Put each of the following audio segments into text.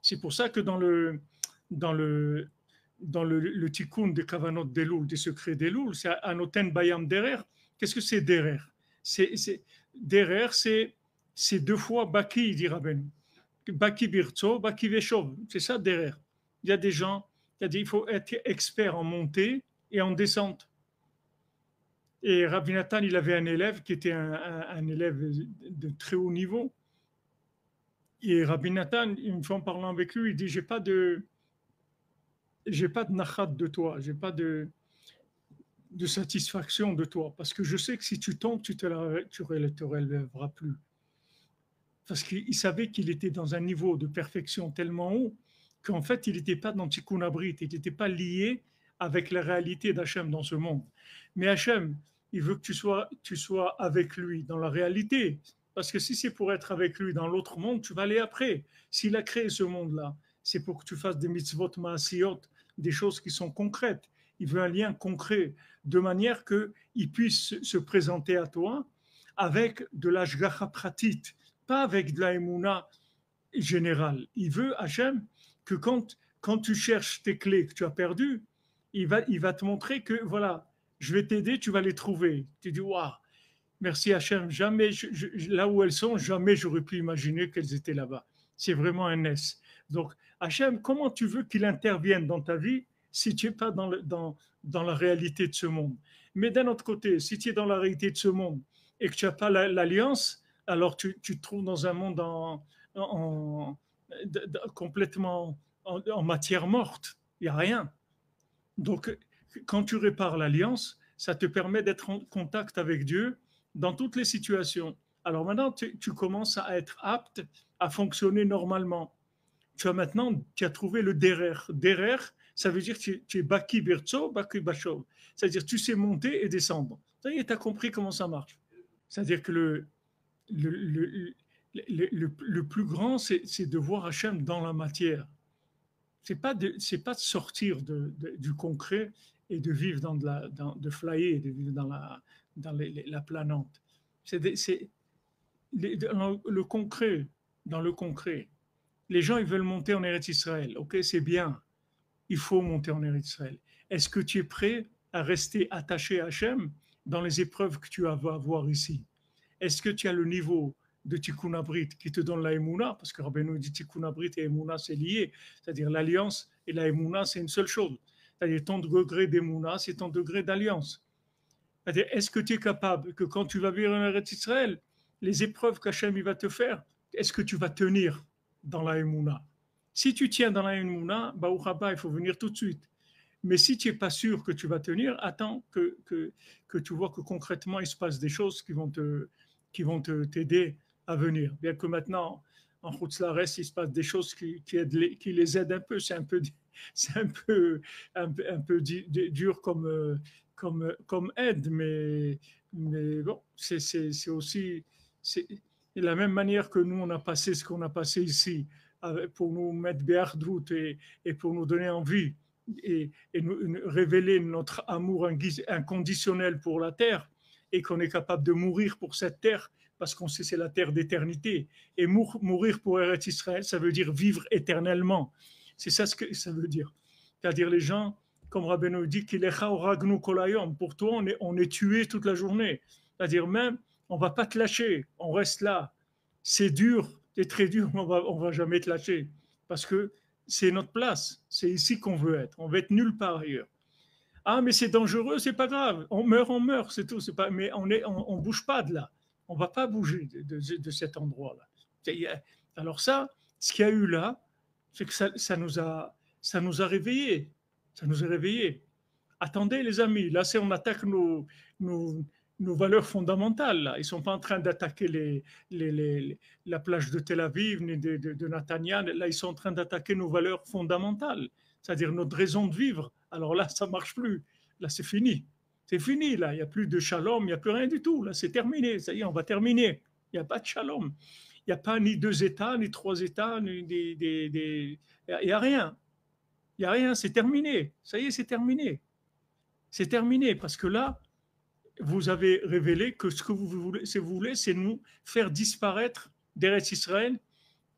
C'est pour ça que dans le, le tikkun des kavanot d'Elul, des secrets d'Elul, c'est Anoten Bayam Derer. Qu'est-ce que c'est Derer? Derer, c'est deux fois Baki, dit Rabben. Baki Birtso, Baki Veshov. C'est ça Derer. Il y a des gens, il faut être expert en montée et en descente. Et Rabbi Nathan, il avait un élève qui était un élève de très haut niveau. Et Rabbi Nathan, une fois en parlant avec lui, il dit, j'ai pas de nachat de toi, j'ai pas de satisfaction de toi, parce que je sais que si tu tombes, tu te relèveras plus. Parce qu'il savait qu'il était dans un niveau de perfection tellement haut qu'en fait, il n'était pas dans Tikkun Abrit, il n'était pas lié avec la réalité d'Hachem dans ce monde. Mais Hachem, il veut que tu sois avec lui dans la réalité. Parce que si c'est pour être avec lui dans l'autre monde, tu vas aller après. S'il a créé ce monde-là, c'est pour que tu fasses des mitzvot maasiyot, des choses qui sont concrètes. Il veut un lien concret, de manière qu'il puisse se présenter à toi avec de l'ashgacha pratit, pas avec de la émouna générale. Il veut, Hachem, que quand tu cherches tes clés que tu as perdues, il va te montrer que, voilà, je vais t'aider, tu vas les trouver. Tu dis, waouh, merci Hachem, jamais, là où elles sont, jamais j'aurais pu imaginer qu'elles étaient là-bas. C'est vraiment un S. Donc, Hachem, comment tu veux qu'il intervienne dans ta vie si tu n'es pas dans la réalité de ce monde? Mais d'un autre côté, si tu es dans la réalité de ce monde et que tu n'as pas l'alliance, alors tu te trouves dans un monde en- complètement en matière morte. Il n'y a rien. Donc, quand tu répares l'alliance, ça te permet d'être en contact avec Dieu dans toutes les situations. Alors maintenant, tu commences à être apte à fonctionner normalement. Tu as trouvé le derer. Derer, ça veut dire que tu es baki birtso, baki bashov. C'est-à-dire tu sais monter et descendre. Ça y est, tu as compris comment ça marche. C'est-à-dire que le, le, le plus grand, c'est de voir Hachem dans la matière. C'est pas de sortir du concret et de vivre de flyer, de vivre dans la planante. C'est dans le concret, dans le concret. Les gens, ils veulent monter en Eretz Israël. Ok, c'est bien. Il faut monter en Eretz Israël. Est-ce que tu es prêt à rester attaché à Hachem dans les épreuves que tu vas avoir ici? Est-ce que tu as le niveau de Tikkun Abrit qui te donne la Emouna? Parce que Rabbeinu dit Tikkun Abrit et Emouna, c'est lié. C'est-à-dire l'alliance et la Emouna, c'est une seule chose. C'est-à-dire ton degré d'Emouna, c'est ton degré d'alliance. C'est-à-dire, est-ce que tu es capable que quand tu vas vivre en Eretz Israël, les épreuves qu'Hachem va te faire, est-ce que tu vas tenir dans la Emouna? Si tu tiens dans la Emouna, il faut venir tout de suite. Mais si tu n'es pas sûr que tu vas tenir, attends que tu vois que concrètement, il se passe des choses qui vont t'aider à venir. Bien que maintenant, en Routslares, il se passe des choses qui les aident un peu. C'est un peu dur comme aide, mais bon, c'est aussi c'est de la même manière que nous, on a passé ce qu'on a passé ici pour nous mettre béardout et pour nous donner envie et nous révéler notre amour inconditionnel pour la terre et qu'on est capable de mourir pour cette terre parce qu'on sait c'est la terre d'éternité. Et mourir pour Eretz Israël, ça veut dire vivre éternellement. C'est ça ce que ça veut dire. C'est-à-dire les gens, comme Rabbeinu dit, pour toi, on est tué toute la journée. C'est-à-dire même, on ne va pas te lâcher, on reste là. C'est dur, c'est très dur, on va jamais te lâcher. Parce que c'est notre place. C'est ici qu'on veut être. On veut être nulle part ailleurs. Ah, mais c'est dangereux, c'est pas grave. On meurt, c'est tout. C'est pas, mais on bouge pas de là. On va pas bouger de cet endroit-là. Alors ça, ce qu'il y a eu là, c'est que ça nous a réveillés. Ça nous a réveillés. Attendez, les amis, là, on attaque nos valeurs fondamentales. Là. Ils ne sont pas en train d'attaquer la plage de Tel Aviv ni de Natania. Là, ils sont en train d'attaquer nos valeurs fondamentales, c'est-à-dire notre raison de vivre. Alors là, ça ne marche plus. Là, c'est fini. C'est fini, là. Il n'y a plus de shalom, il n'y a plus rien du tout. Là, c'est terminé. Ça y est, on va terminer. Il n'y a pas de shalom. Il n'y a pas ni 2 États, ni 3 États, ni il n'y a rien. Il n'y a rien, c'est terminé. Ça y est, c'est terminé. C'est terminé parce que là, vous avez révélé que ce que vous voulez, c'est nous faire disparaître d'Eretz Israël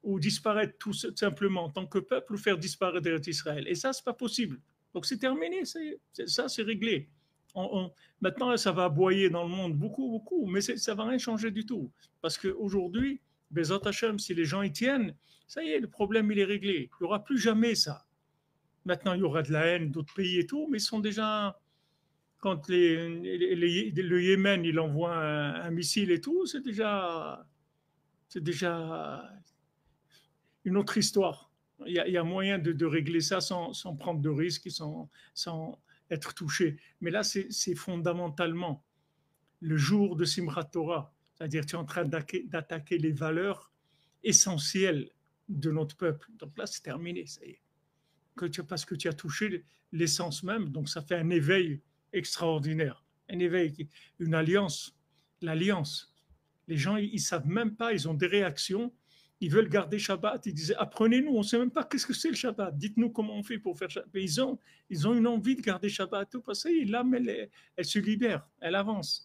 ou disparaître tout simplement en tant que peuple ou faire disparaître Israël. Et ça, c'est pas possible. Donc c'est terminé, ça c'est réglé. Maintenant, ça va aboyer dans le monde beaucoup, beaucoup, mais ça va rien changer du tout. Parce qu'aujourd'hui, Bezat Hashem, si les gens y tiennent, ça y est, le problème il est réglé. Il n'y aura plus jamais ça. Maintenant, il y aura de la haine d'autres pays et tout, mais ils sont déjà, quand le Yémen il envoie un missile et tout, c'est déjà une autre histoire. Il y a moyen de régler ça sans prendre de risques et sans être touché. Mais là, c'est fondamentalement le jour de Simchat Torah, c'est-à-dire tu es en train d'attaquer les valeurs essentielles de notre peuple. Donc là, c'est terminé, ça y est. Parce que tu as touché l'essence même, donc ça fait un éveil extraordinaire. Un éveil, une alliance, l'alliance. Les gens, ils ne savent même pas, ils ont des réactions, ils veulent garder Shabbat, ils disent apprenez-nous, on ne sait même pas qu'est-ce que c'est le Shabbat, dites-nous comment on fait pour faire Shabbat. Ils ont une envie de garder Shabbat, tout parce que l'âme, elle se libère, elle avance.